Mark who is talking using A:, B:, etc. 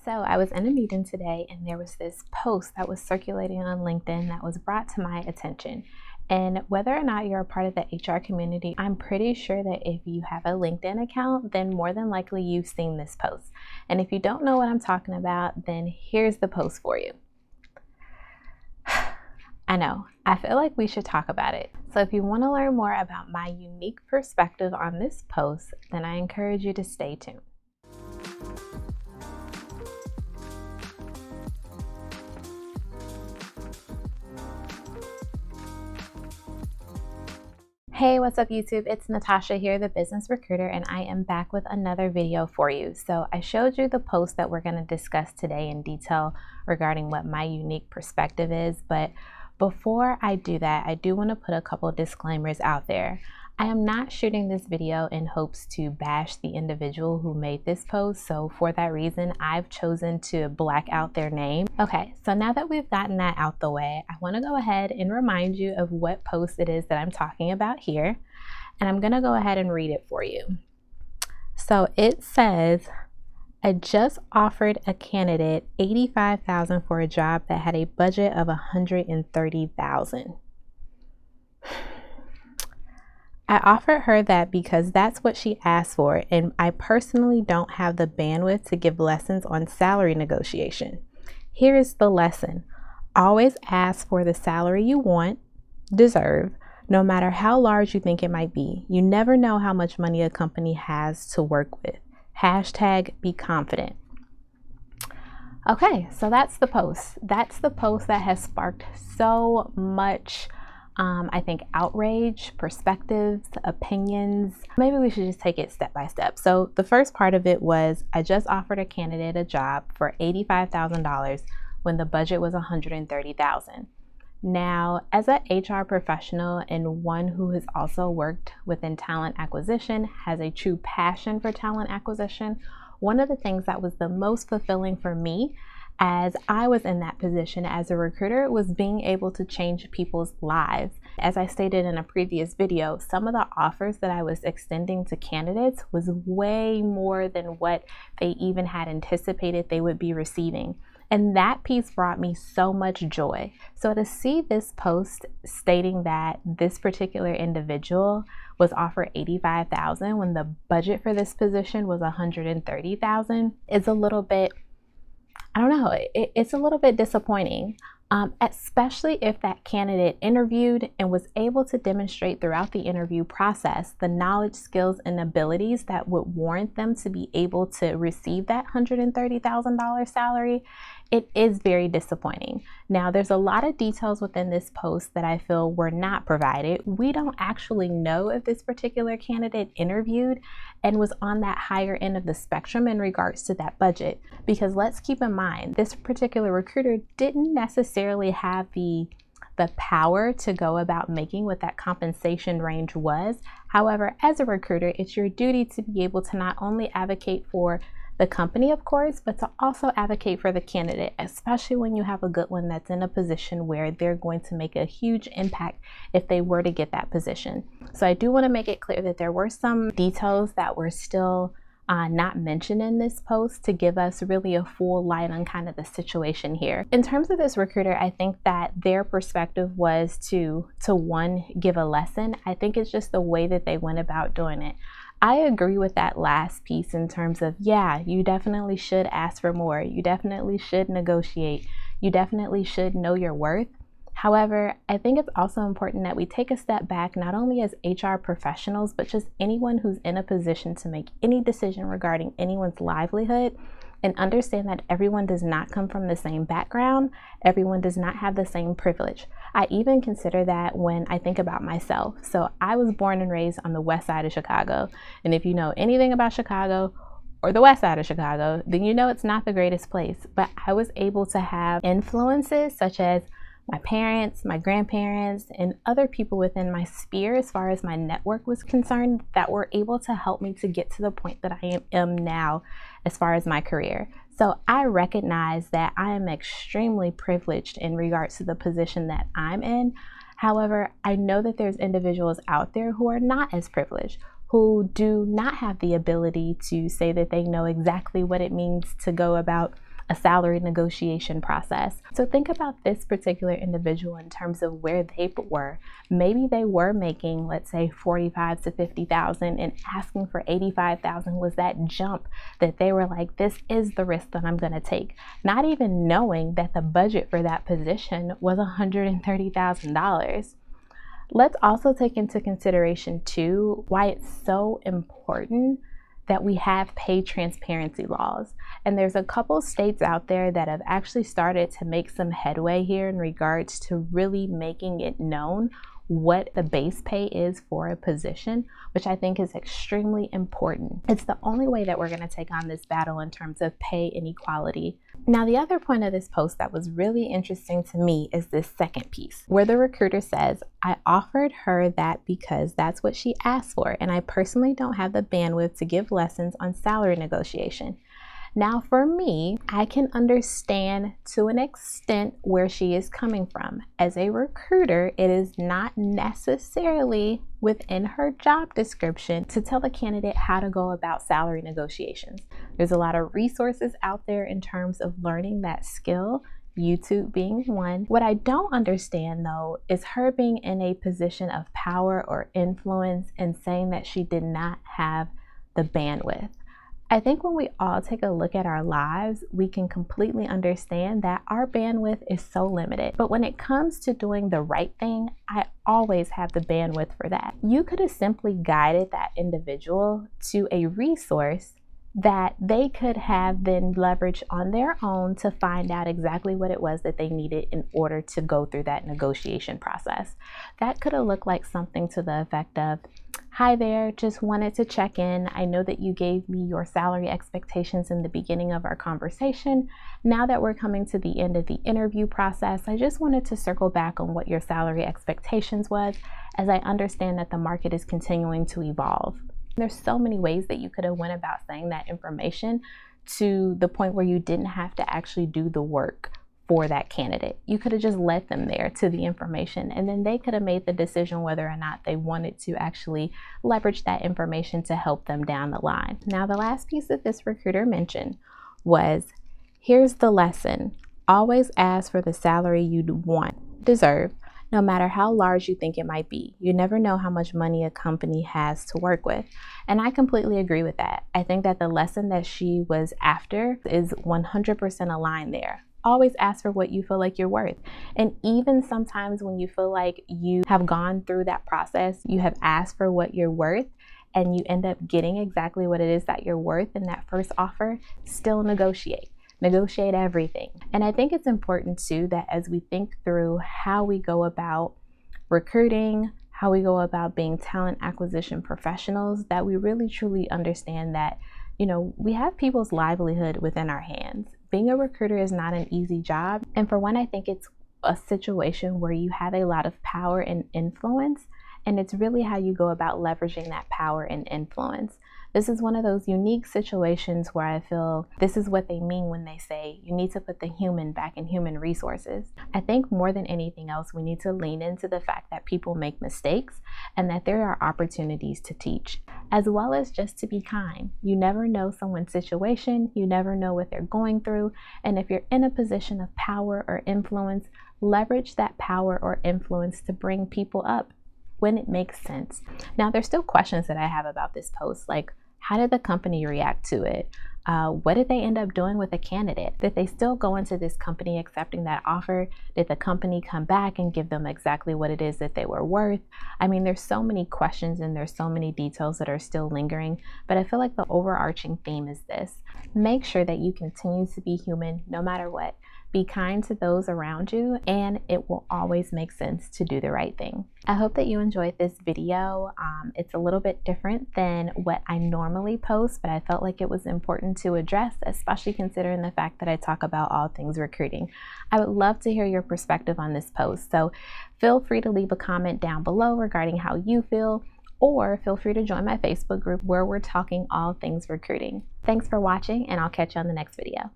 A: So I was in a meeting today and there was this post that was circulating on LinkedIn that was brought to my attention. And whether or not you're a part of the HR community, I'm pretty sure that if you have a LinkedIn account, then more than likely you've seen this post. And if you don't know what I'm talking about, then here's the post for you. I know, I feel like we should talk about it. So if you want to learn more about my unique perspective on this post, then I encourage you to stay tuned. Hey, what's up YouTube? It's Natasha here, the business recruiter, and I am back with another video for you. So I showed you the post that we're going to discuss today in detail regarding what my unique perspective is, but before I do that, I do want to put a couple disclaimers out there. I am not shooting this video in hopes to bash the individual who made this post, so for that reason, I've chosen to black out their name. Okay, so now that we've gotten that out the way, I want to go ahead and remind you of what post it is that I'm talking about here, and I'm going to go ahead and read it for you. So it says, I just offered a candidate $85,000 for a job that had a budget of $130,000. I offered her that because that's what she asked for, and I personally don't have the bandwidth to give lessons on salary negotiation. Here is the lesson. Always ask for the salary you want, deserve, no matter how large you think it might be. You never know how much money a company has to work with. Hashtag be confident. Okay, so that's the post. That's the post that has sparked so much I think outrage, perspectives, opinions. Maybe we should just take it step by step. So the first part of it was, I just offered a candidate a job for $85,000 when the budget was $130,000. Now, as an HR professional and one who has also worked within talent acquisition, has a true passion for talent acquisition, one of the things that was the most fulfilling for me as I was in that position as a recruiter was being able to change people's lives. As I stated in a previous video, some of the offers that I was extending to candidates was way more than what they even had anticipated they would be receiving. And that piece brought me so much joy. So to see this post stating that this particular individual was offered $85,000 when the budget for this position was $130,000 is a little bit, I don't know, it's a little bit disappointing, especially if that candidate interviewed and was able to demonstrate throughout the interview process the knowledge, skills, and abilities that would warrant them to be able to receive that $130,000 salary. It is very disappointing. Now, there's a lot of details within this post that I feel were not provided. We don't actually know if this particular candidate interviewed and was on that higher end of the spectrum in regards to that budget. Because let's keep in mind, this particular recruiter didn't necessarily have the power to go about making what that compensation range was. However, as a recruiter, it's your duty to be able to not only advocate for the company, of course, but to also advocate for the candidate, especially when you have a good one that's in a position where they're going to make a huge impact if they were to get that position. So I do want to make it clear that there were some details that were still not mentioned in this post to give us really a full light on kind of the situation here. In terms of this recruiter, I think that their perspective was to one, give a lesson. I think it's just the way that they went about doing it. I agree with that last piece in terms of, yeah, you definitely should ask for more. You definitely should negotiate. You definitely should know your worth. However, I think it's also important that we take a step back, not only as HR professionals, but just anyone who's in a position to make any decision regarding anyone's livelihood, and understand that everyone does not come from the same background. Everyone does not have the same privilege. I even consider that when I think about myself. So I was born and raised on the west side of Chicago. And if you know anything about Chicago or the west side of Chicago, then you know it's not the greatest place. But I was able to have influences such as my parents, my grandparents, and other people within my sphere as far as my network was concerned that were able to help me to get to the point that I am now as far as my career. So I recognize that I am extremely privileged in regards to the position that I'm in. However, I know that there's individuals out there who are not as privileged, who do not have the ability to say that they know exactly what it means to go about a salary negotiation process. So think about this particular individual in terms of where they were. Maybe they were making, let's say, 45 to 50,000, and asking for 85,000 was that jump that they were like, this is the risk that I'm going to take, not even knowing that the budget for that position was $130,000. Let's also take into consideration too why it's so important that we have pay transparency laws. And there's a couple states out there that have actually started to make some headway here in regards to really making it known what the base pay is for a position, which I think is extremely important. It's the only way that we're going to take on this battle in terms of pay inequality. Now, the other point of this post that was really interesting to me is this second piece, where the recruiter says, I offered her that because that's what she asked for, and I personally don't have the bandwidth to give lessons on salary negotiation. Now, for me, I can understand to an extent where she is coming from. As a recruiter, it is not necessarily within her job description to tell the candidate how to go about salary negotiations. There's a lot of resources out there in terms of learning that skill, YouTube being one. What I don't understand though is her being in a position of power or influence and saying that she did not have the bandwidth. I think when we all take a look at our lives, we can completely understand that our bandwidth is so limited. But when it comes to doing the right thing, I always have the bandwidth for that. You could have simply guided that individual to a resource that they could have then leveraged on their own to find out exactly what it was that they needed in order to go through that negotiation process. That could have looked like something to the effect of, hi there, just wanted to check in. I know that you gave me your salary expectations in the beginning of our conversation. Now that we're coming to the end of the interview process, I just wanted to circle back on what your salary expectations was, as I understand that the market is continuing to evolve. There's so many ways that you could have went about saying that information to the point where you didn't have to actually do the work for that candidate. You could have just led them there to the information, and then they could have made the decision whether or not they wanted to actually leverage that information to help them down the line. Now, the last piece that this recruiter mentioned was, here's the lesson. Always ask for the salary you'd deserve, no matter how large you think it might be. You never know how much money a company has to work with. And I completely agree with that. I think that the lesson that she was after is 100% aligned there. Always ask for what you feel like you're worth. And even sometimes when you feel like you have gone through that process, you have asked for what you're worth, and you end up getting exactly what it is that you're worth in that first offer, still negotiate. Negotiate everything. And I think it's important too that as we think through how we go about recruiting, how we go about being talent acquisition professionals, that we really truly understand that, we have people's livelihood within our hands. Being a recruiter is not an easy job. And for one, I think it's a situation where you have a lot of power and influence, and it's really how you go about leveraging that power and influence. This is one of those unique situations where I feel this is what they mean when they say you need to put the human back in human resources. I think more than anything else, we need to lean into the fact that people make mistakes and that there are opportunities to teach, as well as just to be kind. You never know someone's situation, you never know what they're going through, and if you're in a position of power or influence, leverage that power or influence to bring people up when it makes sense. Now, there's still questions that I have about this post, like, how did the company react to it? What did they end up doing with the candidate? Did they still go into this company accepting that offer? Did the company come back and give them exactly what it is that they were worth? I mean, there's so many questions and there's so many details that are still lingering, but I feel like the overarching theme is this. Make sure that you continue to be human no matter what. Be kind to those around you, and it will always make sense to do the right thing. I hope that you enjoyed this video. It's a little bit different than what I normally post, but I felt like it was important to address, especially considering the fact that I talk about all things recruiting. I would love to hear your perspective on this post, so feel free to leave a comment down below regarding how you feel, or feel free to join my Facebook group where we're talking all things recruiting. Thanks for watching, and I'll catch you on the next video.